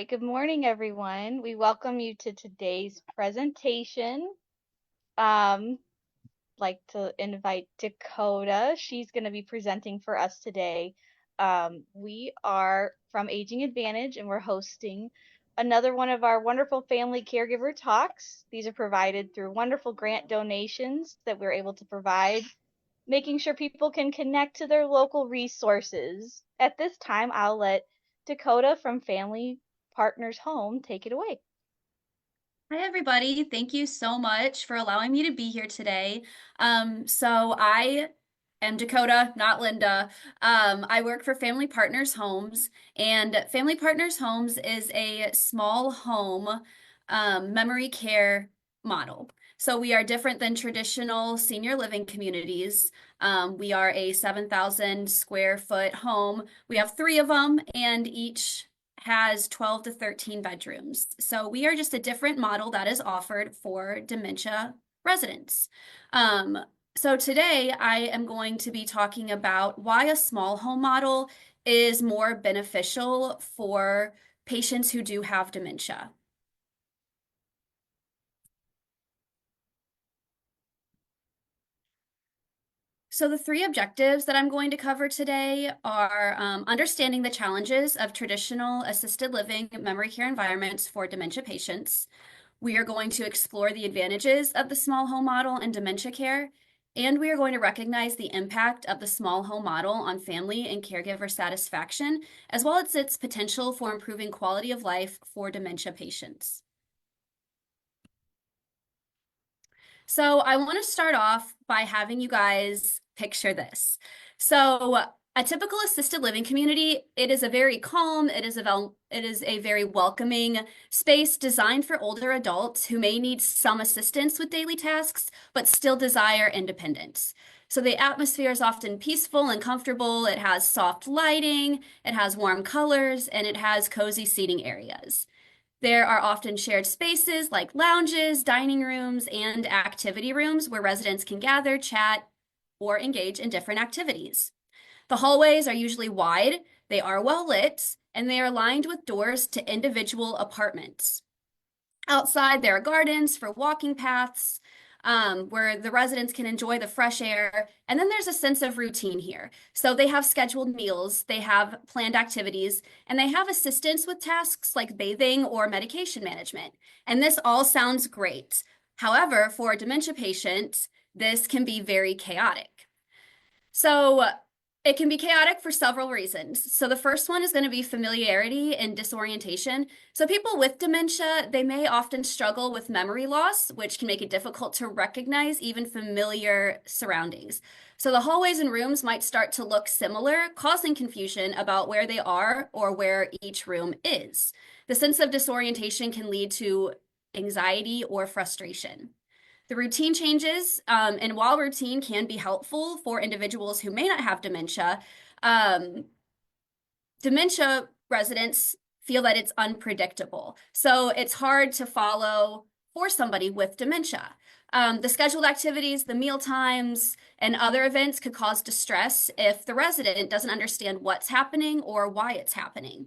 right, good morning, everyone. We welcome you to today's presentation. Um, like to invite Dakota. She's going to be presenting for us today. We are from Aging Advantage, and we're hosting another one of our wonderful family caregiver talks. These are provided through wonderful grant donations that we're able to provide, making sure people can connect to their local resources. At this time, I'll let Dakota from Family Partners Home take it away. Hi, everybody. Thank you so much for allowing me to be here today. So I am Dakota, not Linda. I work for Family Partners Homes, and Family Partners Homes is a small home memory care model. So we are different than traditional senior living communities. We are a 7,000 square foot home. We have three of them, and each has 12 to 13 bedrooms. So we are just a different model that is offered for dementia residents. Um, so today I am going to be talking about why a small home model is more beneficial for patients who do have dementia. So the three objectives that I'm going to cover today are understanding the challenges of traditional assisted living memory care environments for dementia patients. We are going to explore the advantages of the small home model in dementia care, and we are going to recognize the impact of the small home model on family and caregiver satisfaction, as well as its potential for improving quality of life for dementia patients. So I want to start off by having you guys picture this. So a typical assisted living community, it is a very calm, it is a very welcoming space designed for older adults who may need some assistance with daily tasks, but still desire independence. So the atmosphere is often peaceful and comfortable. It has soft lighting, it has warm colors, and it has cozy seating areas. There are often shared spaces like lounges, dining rooms, and activity rooms where residents can gather, chat, or engage in different activities. The hallways are usually wide, they are well lit, and they are lined with doors to individual apartments. Outside, there are gardens for walking paths where the residents can enjoy the fresh air. And then there's a sense of routine here. So they have scheduled meals, they have planned activities, and they have assistance with tasks like bathing or medication management. And this all sounds great. However, for a dementia patient, this can be very chaotic. So it can be chaotic for several reasons. So the first one is going to be familiarity and disorientation. So people with dementia, they may often struggle with memory loss, which can make it difficult to recognize even familiar surroundings. So the hallways and rooms might start to look similar, causing confusion about where they are or where each room is. The sense of disorientation can lead to anxiety or frustration. The routine changes, and while routine can be helpful for individuals who may not have dementia, um, dementia residents feel that it's unpredictable. So it's hard to follow for somebody with dementia. The scheduled activities, the meal times, and other events could cause distress if the resident doesn't understand what's happening or why it's happening.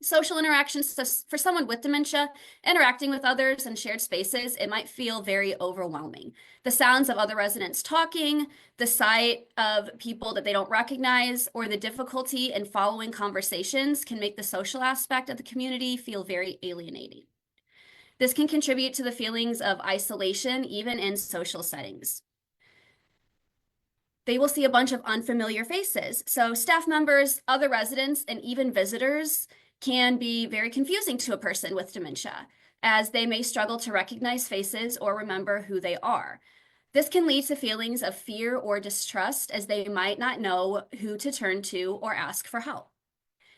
Social interactions, so for someone with dementia, interacting with others in shared spaces, it might feel very overwhelming. The sounds of other residents talking, the sight of people that they don't recognize, or the difficulty in following conversations can make the social aspect of the community feel very alienating. This can contribute to the feelings of isolation, even in social settings. They will see a bunch of unfamiliar faces. So staff members, other residents, and even visitors can be very confusing to a person with dementia, as they may struggle to recognize faces or remember who they are. This can lead to feelings of fear or distrust, as they might not know who to turn to or ask for help.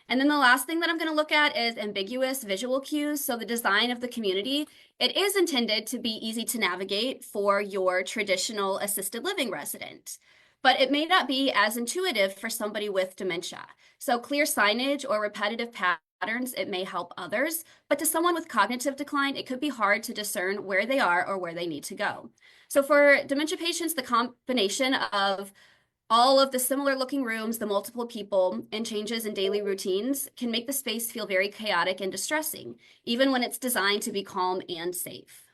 And then the last thing that I'm going to look at is ambiguous visual cues. So the design of the community, it is intended to be easy to navigate for your traditional assisted living resident, but it may not be as intuitive for somebody with dementia. So clear signage or repetitive patterns, it may help others, but to someone with cognitive decline, it could be hard to discern where they are or where they need to go. So for dementia patients, the combination of All of the similar looking rooms, the multiple people, and changes in daily routines can make the space feel very chaotic and distressing, even when it's designed to be calm and safe.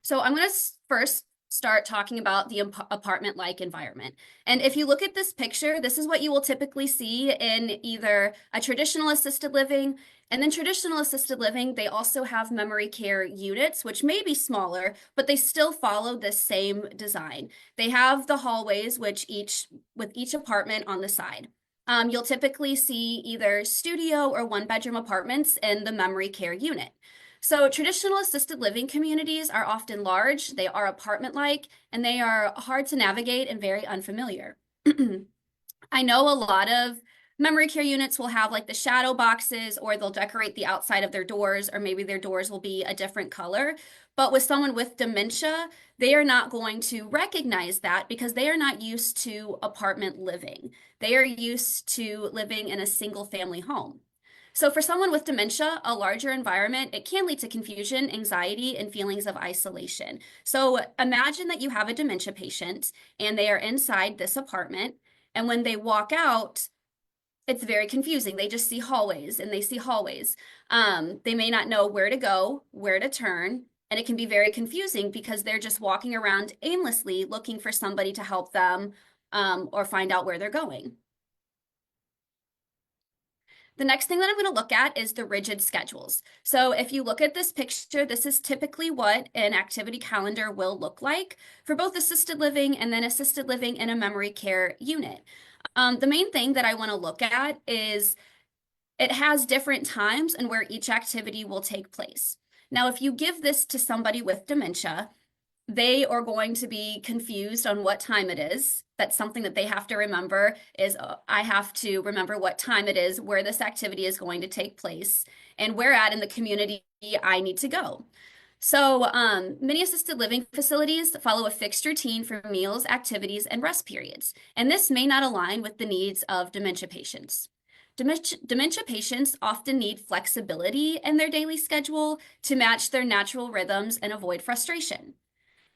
So I'm going to first start talking about the apartment-like environment. And if you look at this picture, this is what you will typically see in either a traditional assisted living, and then traditional assisted living, they also have memory care units, which may be smaller, but they still follow the same design. They have the hallways, with each apartment on the side. You'll typically see either studio or one-bedroom apartments in the memory care unit. So, traditional assisted living communities are often large, they are apartment-like, and they are hard to navigate and very unfamiliar. I know a lot of memory care units will have like the shadow boxes, or they'll decorate the outside of their doors, or maybe their doors will be a different color. But with someone with dementia, they are not going to recognize that because they are not used to apartment living. They are used to living in a single family home. So for someone with dementia, a larger environment, it can lead to confusion, anxiety, and feelings of isolation. So imagine that you have a dementia patient and they are inside this apartment, and when they walk out, it's very confusing. They just see hallways and they see hallways. They may not know where to go, where to turn, and it can be very confusing because they're just walking around aimlessly looking for somebody to help them or find out where they're going. The next thing that I'm going to look at is the rigid schedules. So if you look at this picture, this is typically what an activity calendar will look like for both assisted living and then assisted living in a memory care unit. The main thing that I want to look at is it has different times and where each activity will take place. Now, if you give this to somebody with dementia, they are going to be confused on what time it is. That's something that they have to remember is I have to remember what time it is, where this activity is going to take place, and where at in the community I need to go. So many assisted living facilities follow a fixed routine for meals, activities, and rest periods, and this may not align with the needs of dementia patients. Dementia patients often need flexibility in their daily schedule to match their natural rhythms and avoid frustration.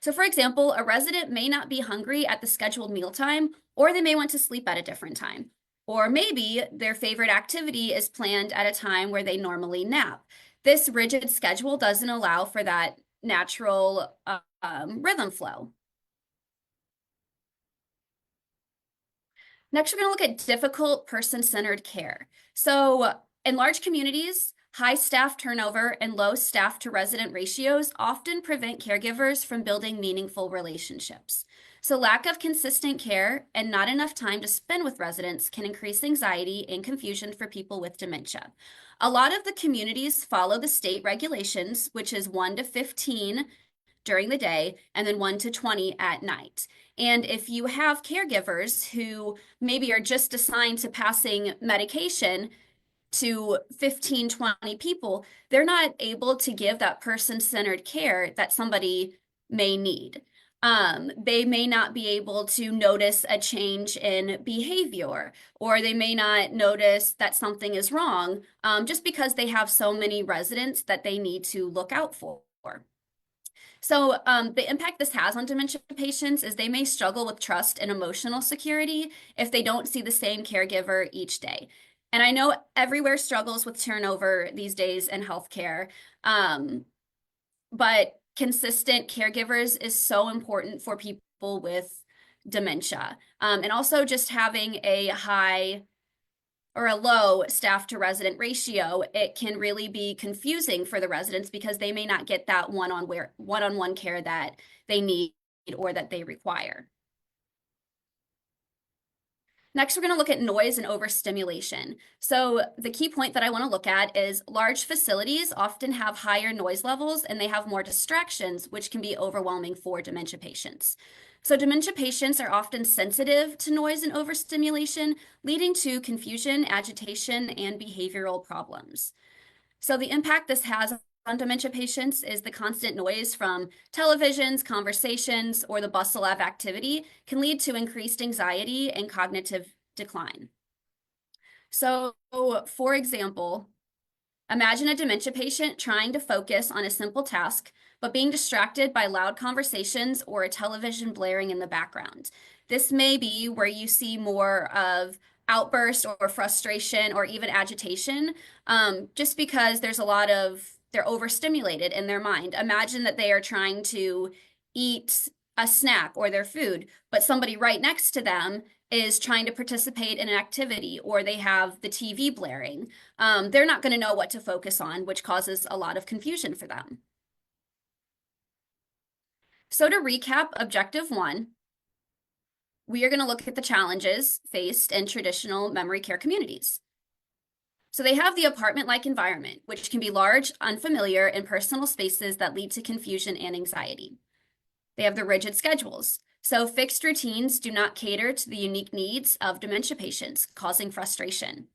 So, for example, a resident may not be hungry at the scheduled mealtime, or they may want to sleep at a different time. Or maybe their favorite activity is planned at a time where they normally nap. This rigid schedule doesn't allow for that natural rhythm flow. Next, we're going to look at difficult person-centered care. So in large communities, high staff turnover and low staff to resident ratios often prevent caregivers from building meaningful relationships. So lack of consistent care and not enough time to spend with residents can increase anxiety and confusion for people with dementia. A lot of the communities follow the state regulations, which is 1 to 15 during the day and then 1 to 20 at night. And if you have caregivers who maybe are just assigned to passing medication to 15, 20 people, they're not able to give that person-centered care that somebody may need. They may not be able to notice a change in behavior, or they may not notice that something is wrong just because they have so many residents that they need to look out for. So the impact this has on dementia patients is they may struggle with trust and emotional security if they don't see the same caregiver each day. And I know everywhere struggles with turnover these days in healthcare, but consistent caregivers is so important for people with dementia. And also just having a high or a low staff to resident ratio, it can really be confusing for the residents because they may not get that one-on-one care that they need or that they require. Next, we're going to look at noise and overstimulation. So the key point that I want to look at is large facilities often have higher noise levels and they have more distractions, which can be overwhelming for dementia patients. So dementia patients are often sensitive to noise and overstimulation, leading to confusion, agitation, and behavioral problems. So the impact this has on dementia patients is the constant noise from televisions, conversations, or the bustle of activity can lead to increased anxiety and cognitive decline. So, for example, imagine a dementia patient trying to focus on a simple task, but being distracted by loud conversations or a television blaring in the background. This may be where you see more of outburst or frustration or even agitation, just because they're overstimulated in their mind. Imagine that they are trying to eat a snack or their food, but somebody right next to them is trying to participate in an activity or they have the TV blaring. They're not going to know what to focus on, which causes a lot of confusion for them. So to recap, objective one, we are going to look at the challenges faced in traditional memory care communities. So they have the apartment-like environment, which can be large, unfamiliar, and personal spaces that lead to confusion and anxiety. They have the rigid schedules. So fixed routines do not cater to the unique needs of dementia patients, causing frustration.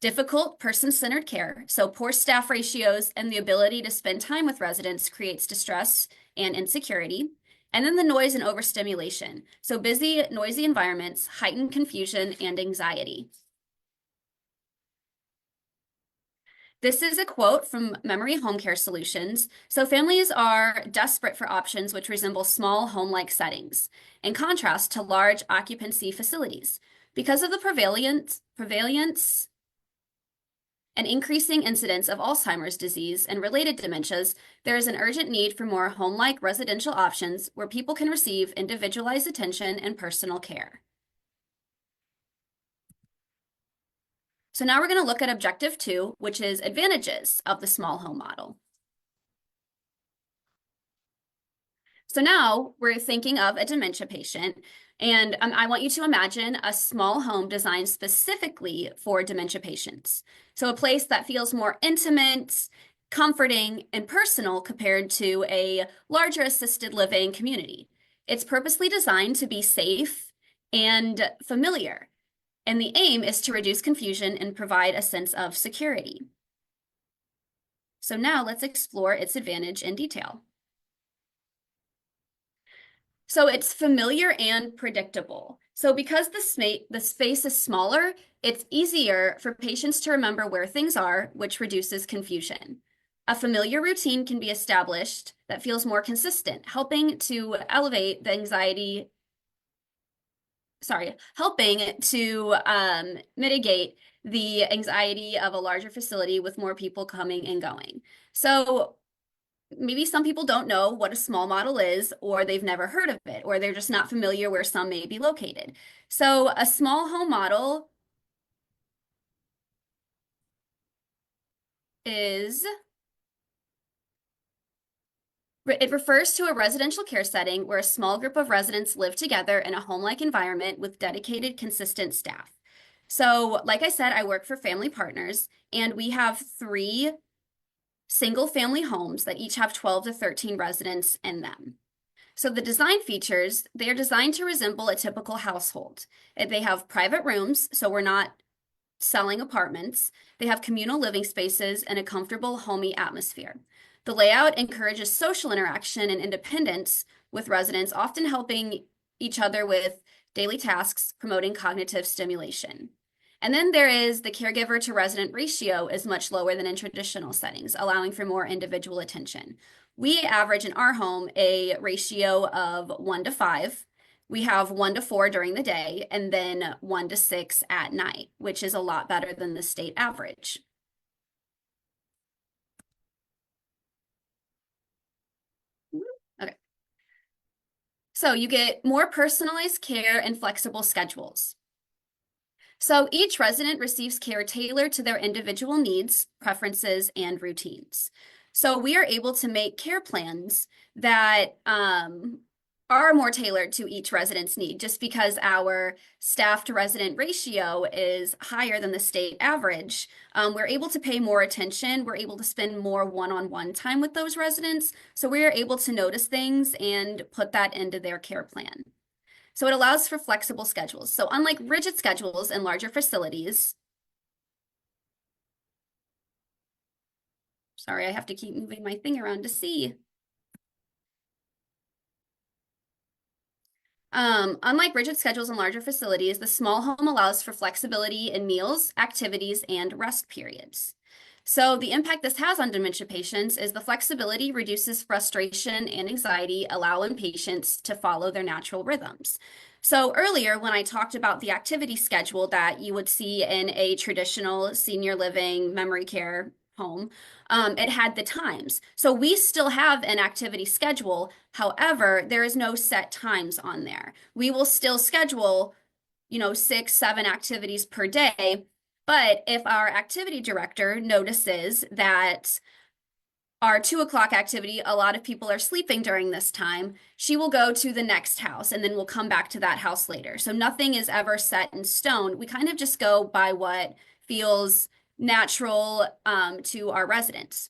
Difficult person-centered care, so poor staff ratios and the ability to spend time with residents creates distress and insecurity. And then the noise and overstimulation, so busy, noisy environments heighten confusion and anxiety. This is a quote from Memory Home Care Solutions. So families are desperate for options which resemble small home-like settings, in contrast to large occupancy facilities. Because of the prevalence and increasing incidence of Alzheimer's disease and related dementias, there is an urgent need for more home-like residential options where people can receive individualized attention and personal care. So now we're going to look at objective 2, which is advantages of the small home model. So now we're thinking of a dementia patient, and I want you to imagine a small home designed specifically for dementia patients. So a place that feels more intimate, comforting, and personal compared to a larger assisted living community. It's purposely designed to be safe and familiar, and the aim is to reduce confusion and provide a sense of security. So now let's explore its advantage in detail. So it's familiar and predictable. So because the space is smaller, it's easier for patients to remember where things are, which reduces confusion. A familiar routine can be established that feels more consistent, helping to mitigate the anxiety of a larger facility with more people coming and going. So maybe some people don't know what a small model is, or they've never heard of it, or they're just not familiar where some may be located. So a small home model it refers to a residential care setting where a small group of residents live together in a home-like environment with dedicated, consistent staff. So, like I said, I work for Family Partners, and we have 3 single-family homes that each have 12 to 13 residents in them. So the design features, they are designed to resemble a typical household. They have private rooms, so we're not selling apartments. They have communal living spaces and a comfortable, homey atmosphere. The layout encourages social interaction and independence with residents, often helping each other with daily tasks, promoting cognitive stimulation. And then there is the caregiver to resident ratio is much lower than in traditional settings, allowing for more individual attention. We average in our home a ratio of 1 to 5. We have 1 to 4 during the day and then 1 to 6 at night, which is a lot better than the state average. Okay. So you get more personalized care and flexible schedules. So each resident receives care tailored to their individual needs, preferences, and routines. So we are able to make care plans that are more tailored to each resident's need. Just because our staff to resident ratio is higher than the state average, we're able to pay more attention. We're able to spend more one-on-one time with those residents. So we are able to notice things and put that into their care plan. So it allows for flexible schedules. So unlike rigid schedules in larger facilities, sorry, I have to keep moving my thing around to see. Unlike rigid schedules in larger facilities, the small home allows for flexibility in meals, activities, and rest periods. So the impact this has on dementia patients is the flexibility reduces frustration and anxiety, allowing patients to follow their natural rhythms. So earlier, when I talked about the activity schedule that you would see in a traditional senior living memory care home, it had the times. So we still have an activity schedule. However, there is no set times on there. We will still schedule, 6, 7 activities per day. But if our activity director notices that our 2 o'clock activity, a lot of people are sleeping during this time, she will go to the next house and then we'll come back to that house later. So nothing is ever set in stone. We kind of just go by what feels natural to our residents.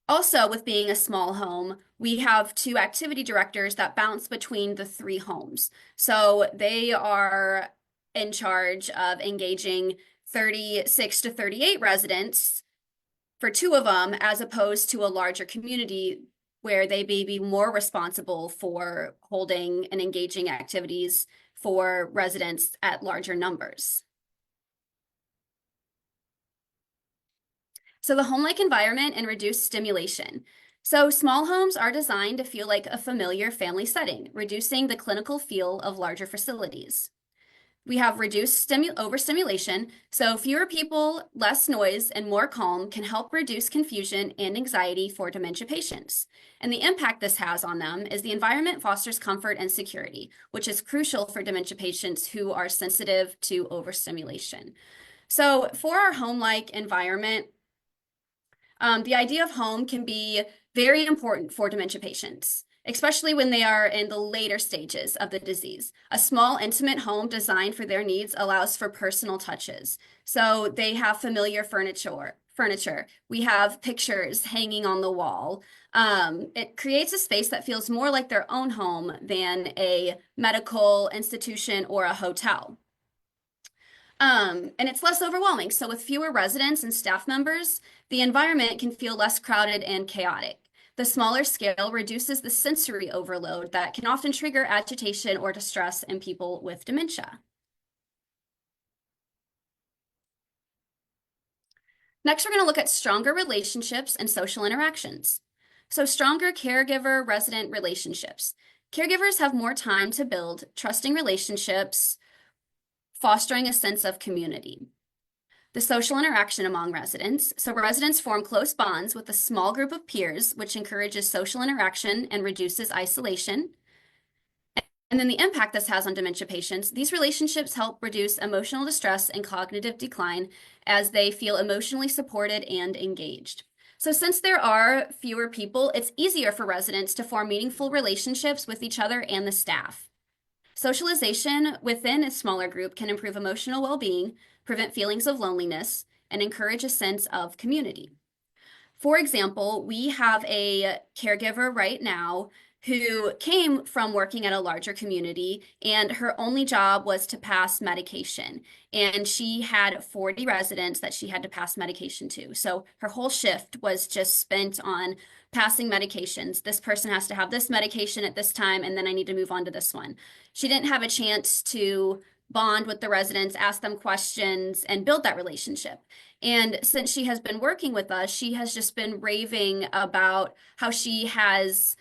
Also, with being a small home, we have 2 activity directors that bounce between the 3 homes. So they are in charge of engaging 36 to 38 residents for 2 of them, as opposed to a larger community where they may be more responsible for holding and engaging activities for residents at larger numbers. So the home-like environment and reduced stimulation. So small homes are designed to feel like a familiar family setting, reducing the clinical feel of larger facilities. We have reduced overstimulation, so fewer people, less noise, and more calm can help reduce confusion and anxiety for dementia patients. And the impact this has on them is the environment fosters comfort and security, which is crucial for dementia patients who are sensitive to overstimulation. So for our home-like environment, the idea of home can be very important for dementia patients, especially when they are in the later stages of the disease. A small, intimate home designed for their needs allows for personal touches. So they have familiar furniture. We have pictures hanging on the wall. It creates a space that feels more like their own home than a medical institution or a hotel. And it's less overwhelming. So with fewer residents and staff members, the environment can feel less crowded and chaotic. The smaller scale reduces the sensory overload that can often trigger agitation or distress in people with dementia. Next, we're going to look at stronger relationships and social interactions. So stronger caregiver-resident relationships. Caregivers have more time to build trusting relationships, fostering a sense of community. The social interaction among residents. So residents form close bonds with a small group of peers, which encourages social interaction and reduces isolation. And then the impact this has on dementia patients. These relationships help reduce emotional distress and cognitive decline as they feel emotionally supported and engaged. So since there are fewer people, it's easier for residents to form meaningful relationships with each other and the staff. Socialization within a smaller group can improve emotional well-being, prevent feelings of loneliness, and encourage a sense of community. For example, we have a caregiver right now who came from working at a larger community, and her only job was to pass medication. And she had 40 residents that she had to pass medication to. So her whole shift was just spent on passing medications. This person has to have this medication at this time, and then I need to move on to this one. She didn't have a chance to bond with the residents, ask them questions, and build that relationship. And since she has been working with us, she has just been raving about how she has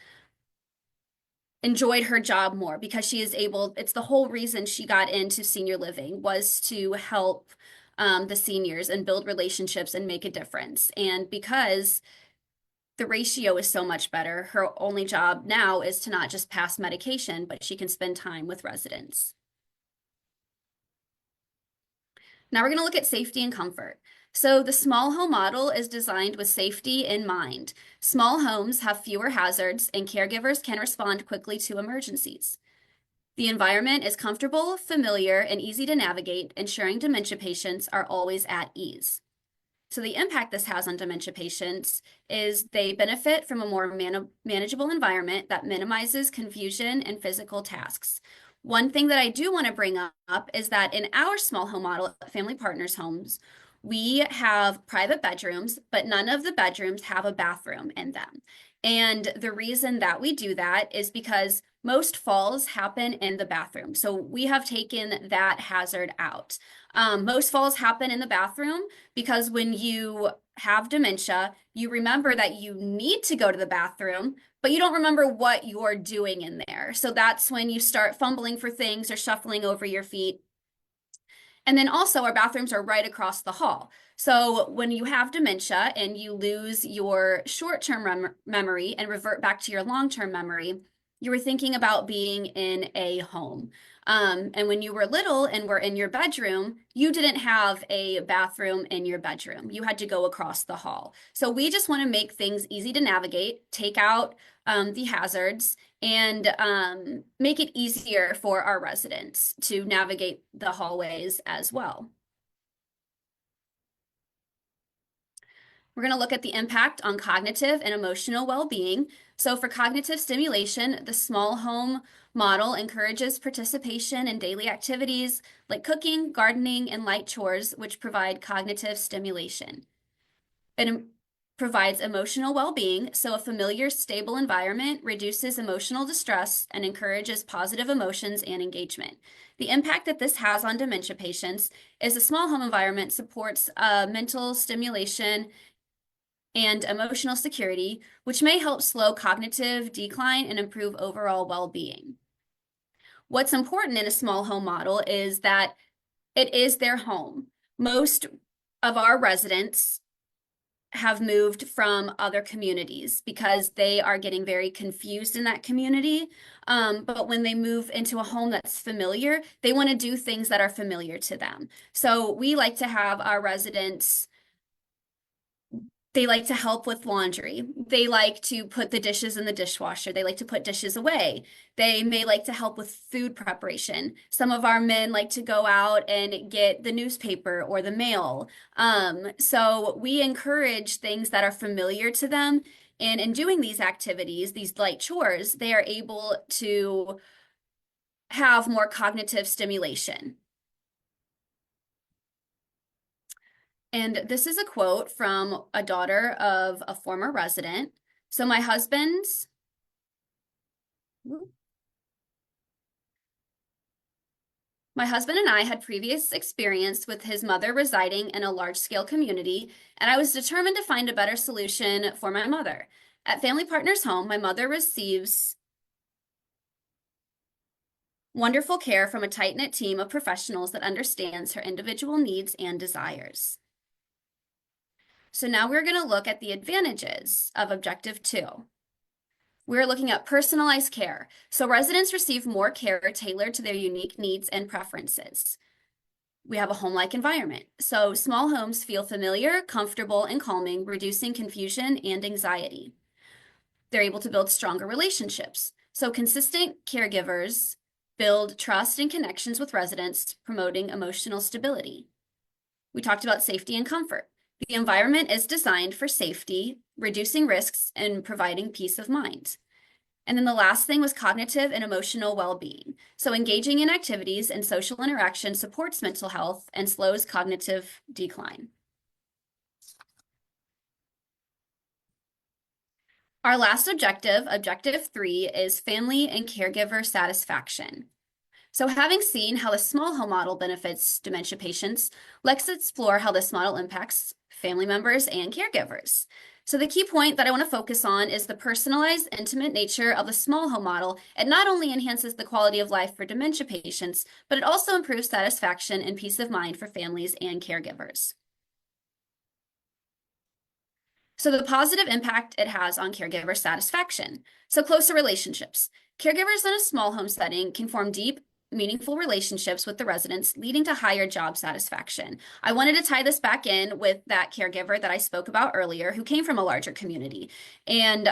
enjoyed her job more because she is able, it's the whole reason she got into senior living was to help the seniors and build relationships and make a difference. And because the ratio is so much better, her only job now is to not just pass medication, but she can spend time with residents. Now we're going to look at safety and comfort. So the small home model is designed with safety in mind. Small homes have fewer hazards and caregivers can respond quickly to emergencies. The environment is comfortable, familiar, and easy to navigate, ensuring dementia patients are always at ease. So the impact this has on dementia patients is they benefit from a more manageable environment that minimizes confusion and physical tasks. One thing that I do want to bring up is that in our small home model at Family Partners Homes, we have private bedrooms, but none of the bedrooms have a bathroom in them. And the reason that we do that is because most falls happen in the bathroom. So we have taken that hazard out. Most falls happen in the bathroom because when you have dementia, you remember that you need to go to the bathroom, but you don't remember what you're doing in there. So that's when you start fumbling for things or shuffling over your feet. And then also, our bathrooms are right across the hall. So when you have dementia and you lose your short-term memory and revert back to your long-term memory, you were thinking about being in a home. And when you were little and were in your bedroom, you didn't have a bathroom in your bedroom. You had to go across the hall. So we just want to make things easy to navigate, take out the hazards, and make it easier for our residents to navigate the hallways as well. We're going to look at the impact on cognitive and emotional well-being. So for cognitive stimulation, the small home model encourages participation in daily activities like cooking, gardening, and light chores, which provide cognitive stimulation. It provides emotional well-being, so a familiar, stable environment reduces emotional distress and encourages positive emotions and engagement. The impact that this has on dementia patients is a small home environment supports mental stimulation and emotional security, which may help slow cognitive decline and improve overall well-being. What's important in a small home model is that it is their home. Most of our residents have moved from other communities because they are getting very confused in that community. But when they move into a home that's familiar, they want to do things that are familiar to them. So we like to have our residents, they like to help with laundry. They like to put the dishes in the dishwasher. They like to put dishes away. They may like to help with food preparation. Some of our men like to go out and get the newspaper or the mail. So we encourage things that are familiar to them. And in doing these activities, these light chores, they are able to have more cognitive stimulation. And this is a quote from a daughter of a former resident. So my husband and I had previous experience with his mother residing in a large-scale community, and I was determined to find a better solution for my mother. At Family Partners Home, my mother receives wonderful care from a tight-knit team of professionals that understands her individual needs and desires. So now we're going to look at the advantages of Objective 2. We're looking at personalized care. So residents receive more care tailored to their unique needs and preferences. We have a home-like environment. So small homes feel familiar, comfortable, and calming, reducing confusion and anxiety. They're able to build stronger relationships. So consistent caregivers build trust and connections with residents, promoting emotional stability. We talked about safety and comfort. The environment is designed for safety, reducing risks, and providing peace of mind. And then the last thing was cognitive and emotional well-being. So engaging in activities and social interaction supports mental health and slows cognitive decline. Our last objective, Objective 3, is family and caregiver satisfaction. So having seen how the small home model benefits dementia patients, let's explore how this model impacts family members and caregivers. So the key point that I want to focus on is the personalized, intimate nature of the small home model. It not only enhances the quality of life for dementia patients, but it also improves satisfaction and peace of mind for families and caregivers. So the positive impact it has on caregiver satisfaction. So closer relationships. Caregivers in a small home setting can form deep, meaningful relationships with the residents, leading to higher job satisfaction. I wanted to tie this back in with that caregiver that I spoke about earlier who came from a larger community. And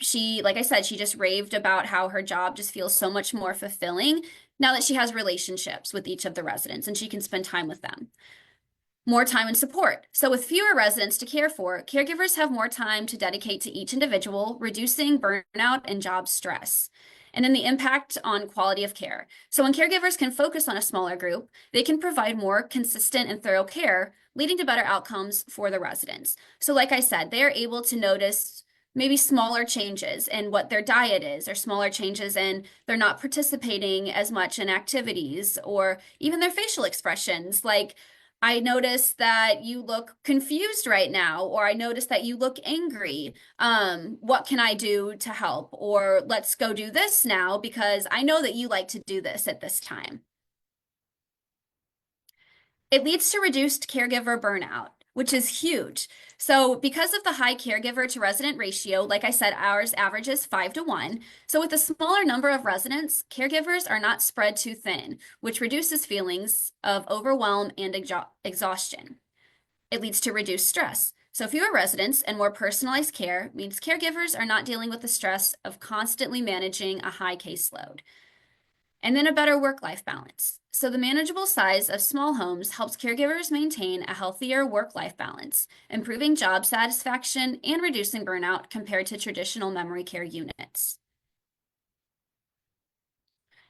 she, like I said, she just raved about how her job just feels so much more fulfilling now that she has relationships with each of the residents and she can spend time with them. More time and support. So with fewer residents to care for, caregivers have more time to dedicate to each individual, reducing burnout and job stress. And then the impact on quality of care. So when caregivers can focus on a smaller group, they can provide more consistent and thorough care, leading to better outcomes for the residents. So like I said, they are able to notice maybe smaller changes in what their diet is, or smaller changes in they're not participating as much in activities, or even their facial expressions. Like I notice that you look confused right now, or I notice that you look angry. What can I do to help? Or let's go do this now because I know that you like to do this at this time. It leads to reduced caregiver burnout, which is huge. So, because of the high caregiver to resident ratio, like I said, ours averages 5 to 1. So, with a smaller number of residents, caregivers are not spread too thin, which reduces feelings of overwhelm and exhaustion. It leads to reduced stress. So, fewer residents and more personalized care means caregivers are not dealing with the stress of constantly managing a high caseload. And then a better work-life balance. So the manageable size of small homes helps caregivers maintain a healthier work-life balance, improving job satisfaction and reducing burnout compared to traditional memory care units.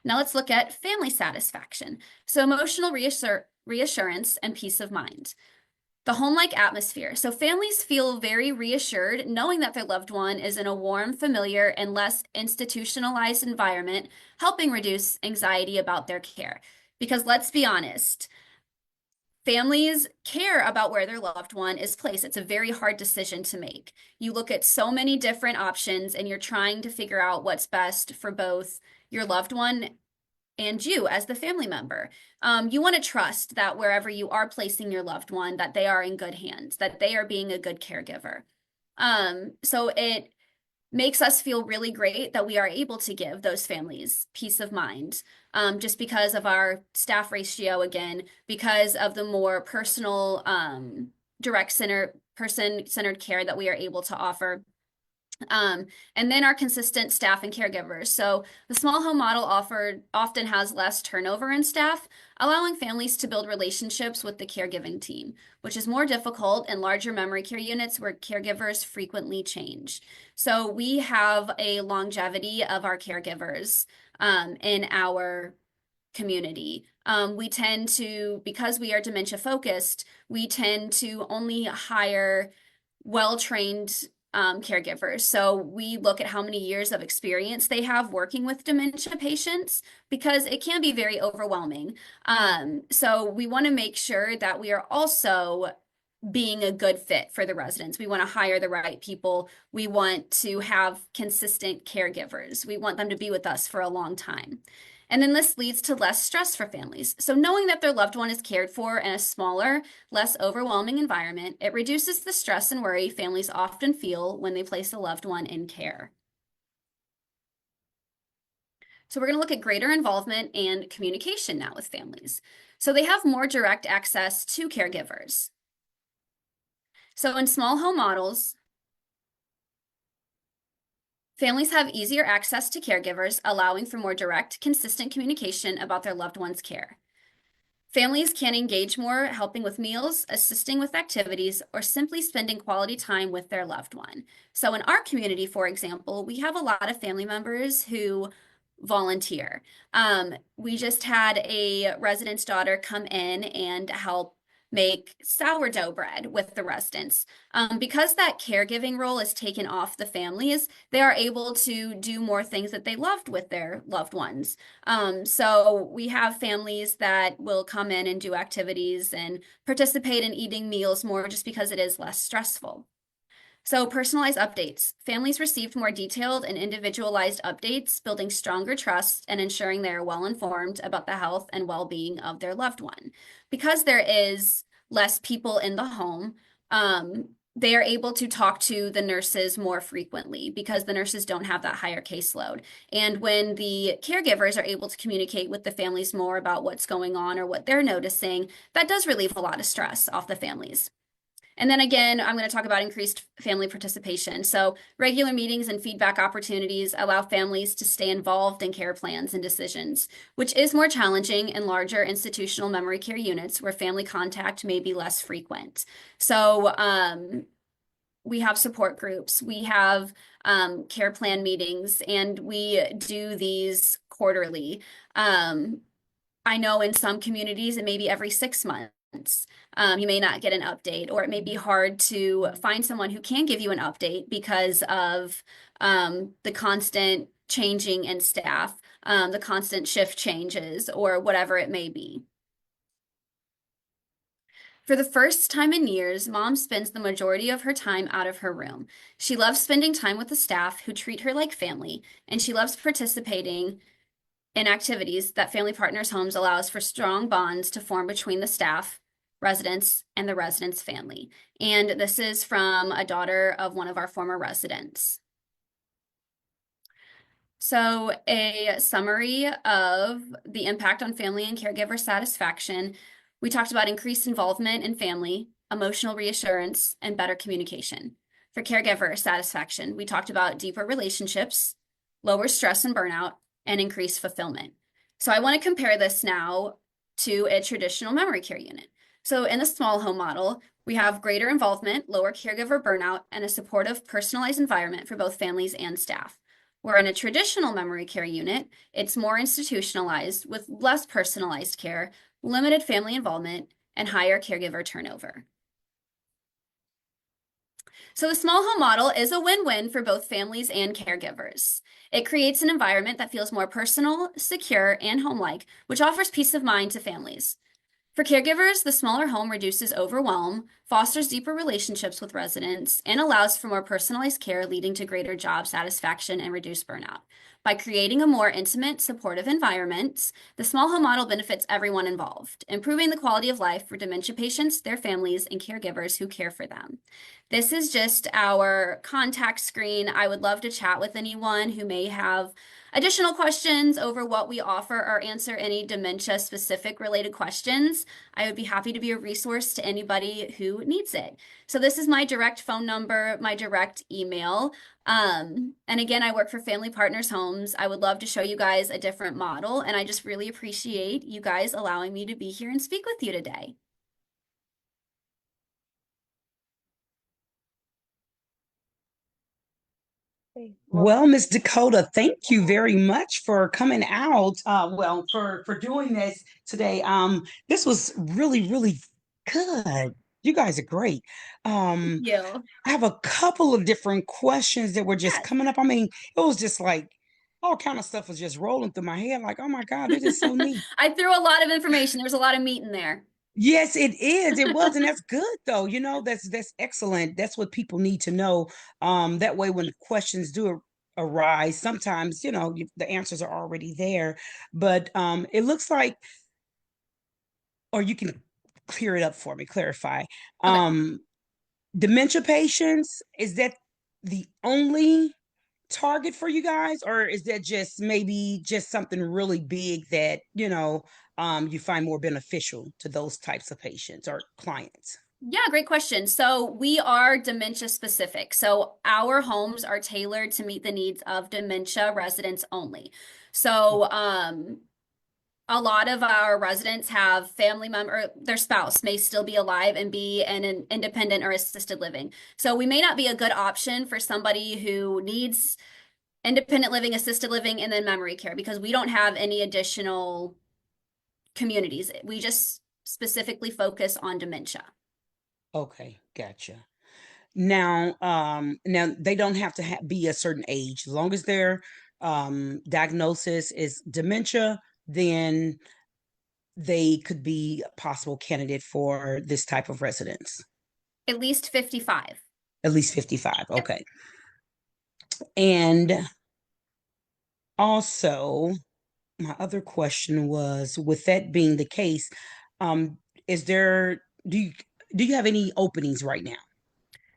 Now let's look at family satisfaction. So emotional reassurance and peace of mind. The home-like atmosphere. So families feel very reassured knowing that their loved one is in a warm, familiar, and less institutionalized environment, helping reduce anxiety about their care. Because let's be honest, families care about where their loved one is placed. It's a very hard decision to make. You look at so many different options and you're trying to figure out what's best for both your loved one and you as the family member. You want to trust that wherever you are placing your loved one, that they are in good hands, that they are being a good caregiver. So it makes us feel really great that we are able to give those families peace of mind, just because of our staff ratio, again, because of the more personal, direct person-centered care that we are able to offer. And then our consistent staff and caregivers. So the small home model often has less turnover in staff, allowing families to build relationships with the caregiving team, which is more difficult in larger memory care units where caregivers frequently change. So we have a longevity of our caregivers in our community. We tend to, because we are dementia focused, we tend to only hire well-trained caregivers. So we look at how many years of experience they have working with dementia patients because it can be very overwhelming. So we want to make sure that we are also being a good fit for the residents. We want to hire the right people. We want to have consistent caregivers. We want them to be with us for a long time. And then this leads to less stress for families. So knowing that their loved one is cared for in a smaller, less overwhelming environment, it reduces the stress and worry families often feel when they place a loved one in care. So we're going to look at greater involvement and communication now with families. So they have more direct access to caregivers. So in small home models, families have easier access to caregivers, allowing for more direct, consistent communication about their loved one's care. Families can engage more, helping with meals, assisting with activities, or simply spending quality time with their loved one. So in our community, for example, we have a lot of family members who volunteer. We just had a resident's daughter come in and help make sourdough bread with the residents. Because that caregiving role is taken off the families, they are able to do more things that they loved with their loved ones. So we have families that will come in and do activities and participate in eating meals more just because it is less stressful. So personalized updates. Families received more detailed and individualized updates, building stronger trust and ensuring they are well informed about the health and well-being of their loved one. Because there is less people in the home, they are able to talk to the nurses more frequently because the nurses don't have that higher caseload. And when the caregivers are able to communicate with the families more about what's going on or what they're noticing, that does relieve a lot of stress off the families. And then again, I'm going to talk about increased family participation. So regular meetings and feedback opportunities allow families to stay involved in care plans and decisions, which is more challenging in larger institutional memory care units where family contact may be less frequent. So we have support groups, we have care plan meetings, and we do these quarterly. I know in some communities it may be every 6 months. You may not get an update, or it may be hard to find someone who can give you an update because of the constant changing in staff, the constant shift changes, or whatever it may be. For the first time in years, Mom spends the majority of her time out of her room. She loves spending time with the staff who treat her like family, and she loves participating in activities that Family Partners Homes allows for strong bonds to form between the staff, residents, and the residents' family. And this is from a daughter of one of our former residents. So, a summary of the impact on family and caregiver satisfaction. We talked about increased involvement in family, emotional reassurance, and better communication. For caregiver satisfaction, we talked about deeper relationships, lower stress and burnout, and increased fulfillment. So, I want to compare this now to a traditional memory care unit. So, in the small home model, we have greater involvement, lower caregiver burnout, and a supportive, personalized environment for both families and staff. Where in a traditional memory care unit, it's more institutionalized with less personalized care, limited family involvement, and higher caregiver turnover. So the small home model is a win-win for both families and caregivers. It creates an environment that feels more personal, secure, and home-like, which offers peace of mind to families. For caregivers, the smaller home reduces overwhelm, fosters deeper relationships with residents, and allows for more personalized care, leading to greater job satisfaction and reduced burnout. By creating a more intimate, supportive environment, the small home model benefits everyone involved, improving the quality of life for dementia patients, their families, and caregivers who care for them. This is just our contact screen. I would love to chat with anyone who may have additional questions over what we offer or answer any dementia specific related questions. I would be happy to be a resource to anybody who needs it. So this is my direct phone number, my direct email. And again, I work for Family Partners Homes. I would love to show you guys a different model, and I just really appreciate you guys allowing me to be here and speak with you today. Okay, well, Well, Miss Dakota, thank you very much for coming out. For doing this today. This was really good. You guys are great. Thank Um, you. I have a couple of different questions that were just Yes. coming up. I mean, it was just like all kind of stuff was just rolling through my head. Like, oh my God, this is so neat. I threw a lot of information. There's a lot of meat in there. Yes, it is. It was, and that's good though. That's excellent. That's what people need to know. That way, when questions do arise, sometimes the answers are already there. But it looks like, or you can clear it up for me, clarify. Okay. Um, Dementia patients, is that the only target for you guys, or is that just maybe just something really big that you find more beneficial to those types of patients or clients? Yeah, great question. So we are dementia specific. So our homes are tailored to meet the needs of dementia residents only. So a lot of our residents have family member, their spouse may still be alive and be in an independent or assisted living. So we may not be a good option for somebody who needs independent living, assisted living, and then memory care because we don't have any additional communities. We just specifically focus on dementia. Okay, gotcha. Now they don't have to be a certain age. As long as their diagnosis is dementia, then they could be a possible candidate for this type of residence. At least 55. At least 55. Yep. Okay. And also, my other question was, with that being the case, um, is there do you have any openings right now?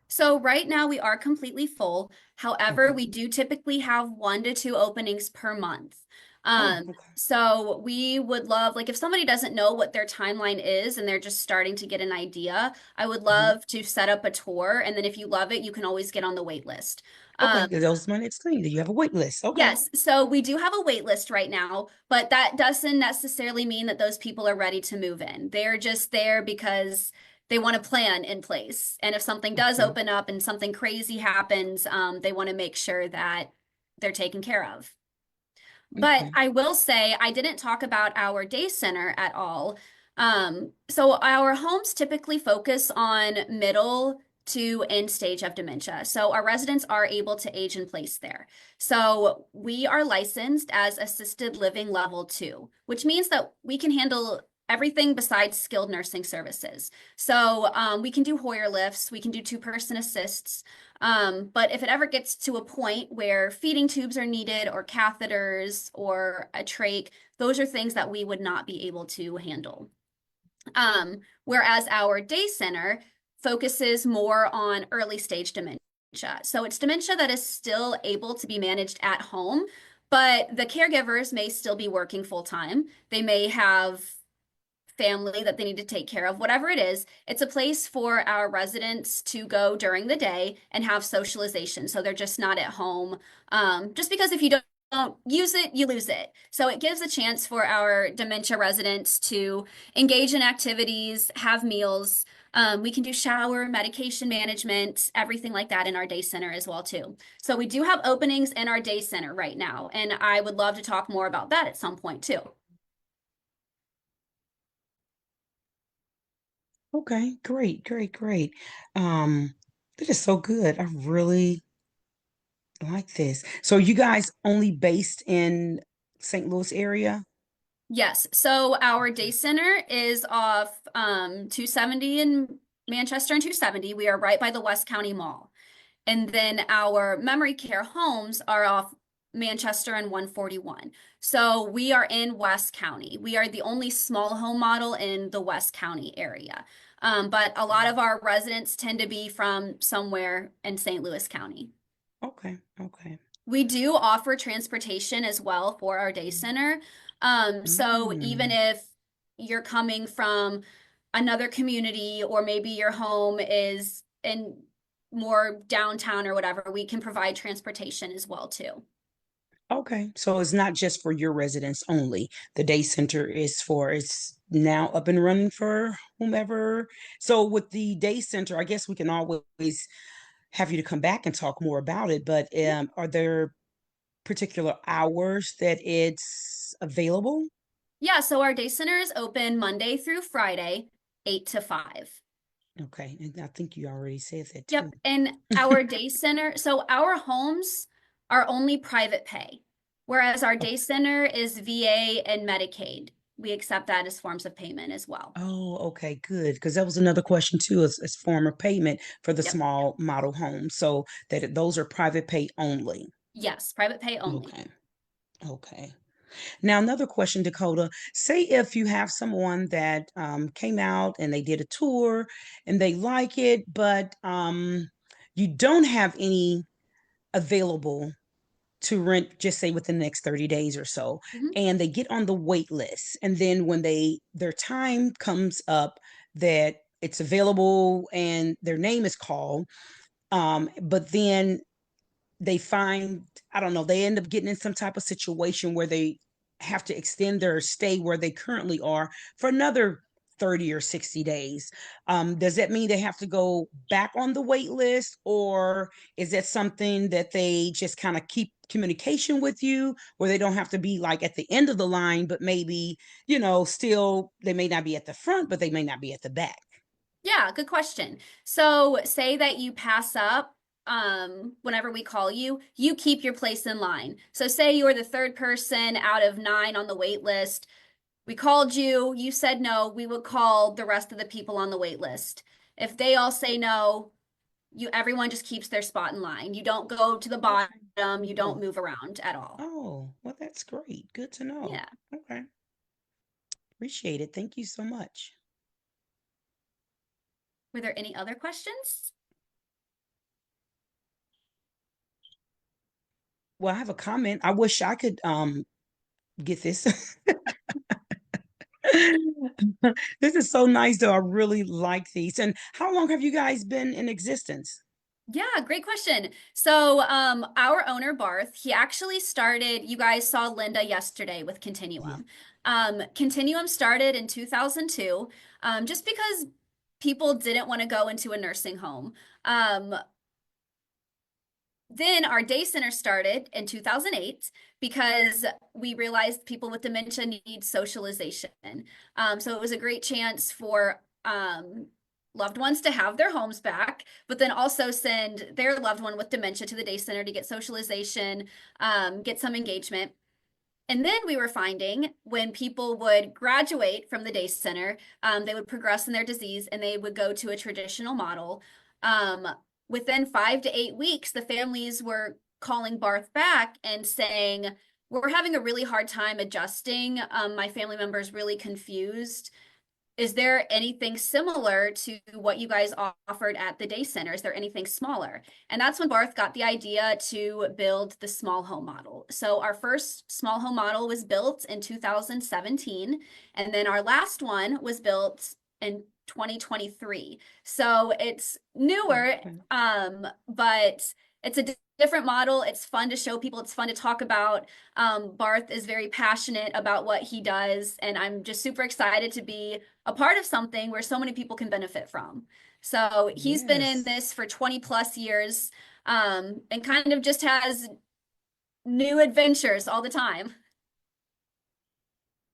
So right now we are completely full. However, Okay. we do typically have 1 to 2 openings per month. Oh, okay. So we would love, like, if somebody doesn't know what their timeline is and they're just starting to get an idea, I would Mhm. love to set up a tour. And then if you love it, you can always get on the wait list. Okay, that was my next thing. Do you have a wait list? Okay. Yes, so we do have a wait list right now, but that doesn't necessarily mean that those people are ready to move in. They're just there because they want a plan in place. And if something does Okay. open up and something crazy happens, they want to make sure that they're taken care of. But Okay. I will say I didn't talk about our day center at all. So our homes typically focus on middle to end stage of dementia. So our residents are able to age in place there. So we are licensed as assisted living level 2, which means that we can handle everything besides skilled nursing services. So we can do Hoyer lifts, we can do two-person assists, but if it ever gets to a point where feeding tubes are needed or catheters or a trach, those are things that we would not be able to handle. Whereas our day center focuses more on early stage dementia. So it's dementia that is still able to be managed at home, but the caregivers may still be working full time. They may have family that they need to take care of, whatever it is. It's a place for our residents to go during the day and have socialization. So they're just not at home. Just because if you don't use it, you lose it. So it gives a chance for our dementia residents to engage in activities, have meals. We can do shower, medication management, everything like that in our day center as well too. So we do have openings in our day center right now, and I would love to talk more about that at some point too. Okay, great, great, great. Um, this is so good. I really like this. So you guys only based in St. Louis area? Yes. So our day center is off 270 in Manchester and 270. We are right by the West County Mall. And then our memory care homes are off Manchester and 141. So we are in West County. We are the only small home model in the West County area. But a lot of our residents tend to be from somewhere in St. Louis County. Okay, okay. We do offer transportation as well for our day center. So even Mm, if you're coming from another community or maybe your home is in more downtown or whatever, we can provide transportation as well too. okay, so it's not just for your residents only. The day center is for, it's now up and running for whomever. So with the day center, I guess we can always have you to come back and talk more about it, but are there particular hours that it's available? Yeah, so our day center is open Monday through Friday, 8 to 5. Okay, and I think you already said that too. Yep. And our day center, so our homes are only private pay, whereas our day center is VA and Medicaid. We accept that as forms of payment as well. Oh, okay, good. Because that was another question too, as form of payment for the Yep. small model homes. So that those are private pay only. Yes, private pay only. Okay, okay. Now another question, Dakota. Say if you have someone that came out and they did a tour and they like it, but you don't have any available to rent, just say within the next 30 days or so, Mhm. and they get on the wait list, and then when their time comes up that it's available and their name is called, but then they find, I don't know, they end up getting in some type of situation where they have to extend their stay where they currently are for another 30 or 60 days. Does that mean they have to go back on the wait list, or is that something that they just kind of keep communication with you, where they don't have to be like at the end of the line, but maybe, still they may not be at the front, but they may not be at the back? Yeah, good question. So say that you pass up whenever we call you, you keep your place in line. So say you're the third person out of 9 on the wait list. We called you, you said no, we would call the rest of the people on the wait list. If they all say no, everyone just keeps their spot in line. You don't go to the Okay. bottom, you don't Oh, move around at all. oh, well, that's great. Good to know. Yeah. Okay. Appreciate it. Thank you so much. Were there any other questions? Well, I have a comment. I wish I could get this. This is so nice though. I really like these. And how long have you guys been in existence? Yeah, great question. So, our owner, Barth, he actually started, you guys saw Linda yesterday with Yeah. Continuum. Continuum started in 2002, just because people didn't want to go into a nursing home. Um, then our day center started in 2008 because we realized people with dementia need socialization. So it was a great chance for loved ones to have their homes back, but then also send their loved one with dementia to the day center to get socialization, get some engagement. And then we were finding when people would graduate from the day center, they would progress in their disease and they would go to a traditional model. Um, Within 5 to 8 weeks, the families were calling Barth back and saying, we're having a really hard time adjusting. My family member's really confused. Is there anything similar to what you guys offered at the day center? Is there anything smaller? And that's when Barth got the idea to build the small home model. So our first small home model was built in 2017, and then our last one was built in 2023. So it's newer, Okay. but it's a different model. It's fun to show people. It's fun to talk about. Barth is very passionate about what he does, and I'm just super excited to be a part of something where so many people can benefit from. So he's been in Yes. this for 20 plus years, and kind of just has new adventures all the time.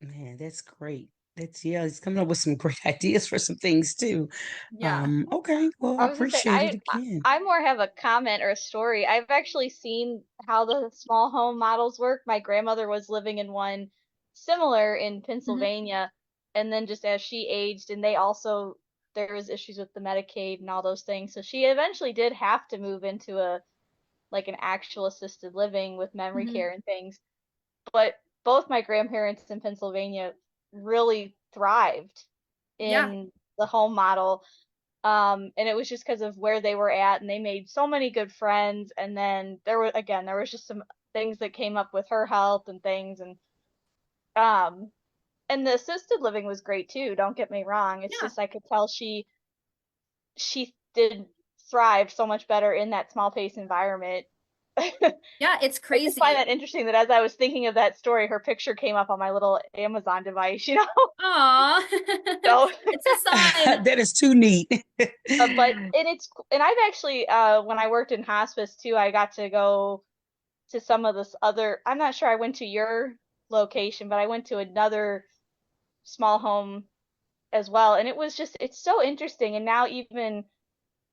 Man, that's great. That's yeah, he's coming up with some great ideas for some things too. Yeah. Okay, well, I I was gonna say appreciate it again. I more have a comment or a story. I've actually seen how the small home models work. My grandmother was living in one similar in Mhm. Pennsylvania, and then just as she aged, and they also there was issues with the Medicaid and all those things. So she eventually did have to move into a like an actual assisted living with memory Mhm. care and things. But both my grandparents in Pennsylvania really thrived Yeah. in the home model. And it was just because of where they were at, and they made so many good friends. And then there was just some things that came up with her health and things, um, and the assisted living was great too. Don't get me wrong. It's Yeah. just I could tell she did thrive so much better in that small pace environment. Yeah. It's I just find crazy. that interesting that as I was thinking of that story, her picture came up on my little Amazon device, you know? Aw. So, It's a sign. That is too neat. but and I've actually when I worked in hospice too, I got to go to some of this other. I'm not sure I went to your location, but I went to another small home as well, and it was just it's so interesting. And now even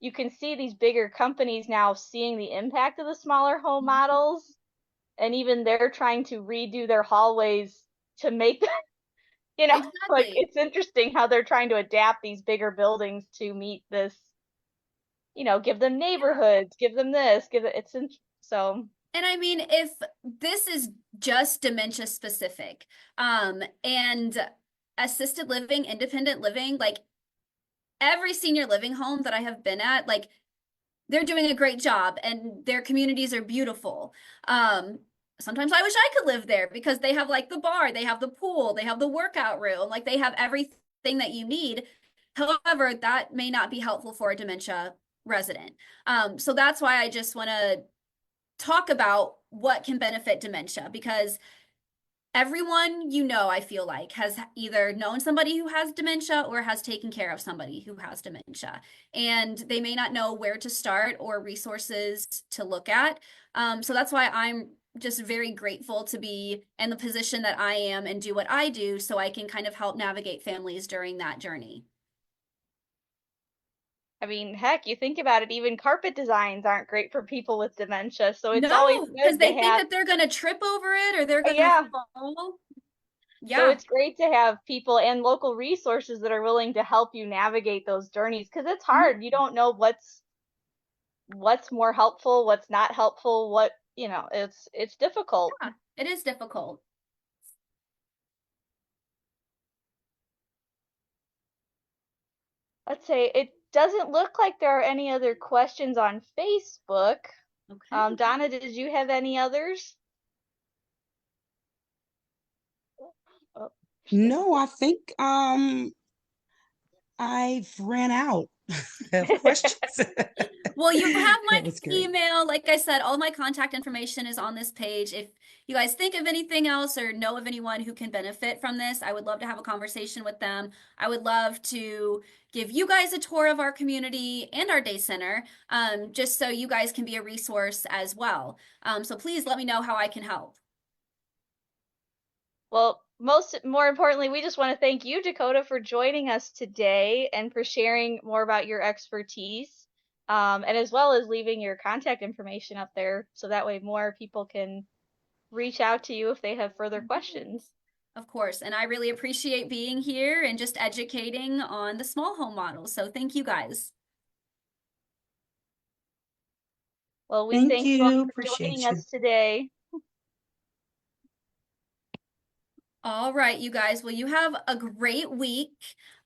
you can see these bigger companies now seeing the impact of the smaller home models, and even they're trying to redo their hallways to make them, like Exactly. it's interesting how they're trying to adapt these bigger buildings to meet this, give them Yeah. neighborhoods, give them this, give it, so And I mean, if this is just dementia specific, and assisted living, independent living, like every senior living home that I have been at, like they're doing a great job and their communities are beautiful. Um, Sometimes I wish I could live there because they have like the bar, they have the pool, they have the workout room, like they have everything that you need. However, that may not be helpful for a dementia resident. So that's why I just want to talk about what can benefit dementia because everyone I feel like has either known somebody who has dementia or has taken care of somebody who has dementia, and they may not know where to start or resources to look at. So that's why I'm just very grateful to be in the position that I am and do what I do so I can kind of help navigate families during that journey. I mean, heck, you think about it, even carpet designs aren't great for people with dementia, so it's always No, because good to they think have, that they're going to trip over it or they're going to yeah, fall. so Yeah. it's great to have people and local resources that are willing to help you navigate those journeys because it's Mhm. hard. You don't know what's more helpful, what's not helpful, it's difficult. Yeah, it is difficult. Let's say it doesn't look like there are any other questions on Facebook. Okay. Donna, did you have any others? Oh, she No, I disappeared. think I've ran out of questions. Well, you have my That was great. email. Like I said, all my contact information is on this page. If you guys think of anything else or know of anyone who can benefit from this, I would love to have a conversation with them. I would love to give you guys a tour of our community and our day center, just so you guys can be a resource as well. So please let me know how I can help. Well, more importantly, we just want to thank you, Dakota, for joining us today and for sharing more about your expertise, and as well as leaving your contact information up there so that way more people can reach out to you if they have further questions. Of course. And I really appreciate being here and just educating on the small home model. So thank you guys. Well, we Thank thank you all you. for joining Appreciate you. us today. All right, you guys. Well, you have a great week.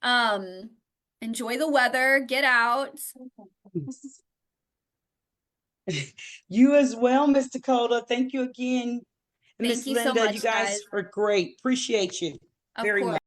Enjoy the weather, get out. You as well, Miss Dakota. Thank you again. And Thank Miss you so Linda, you much, guys guys. are great. Appreciate you Of very course. much.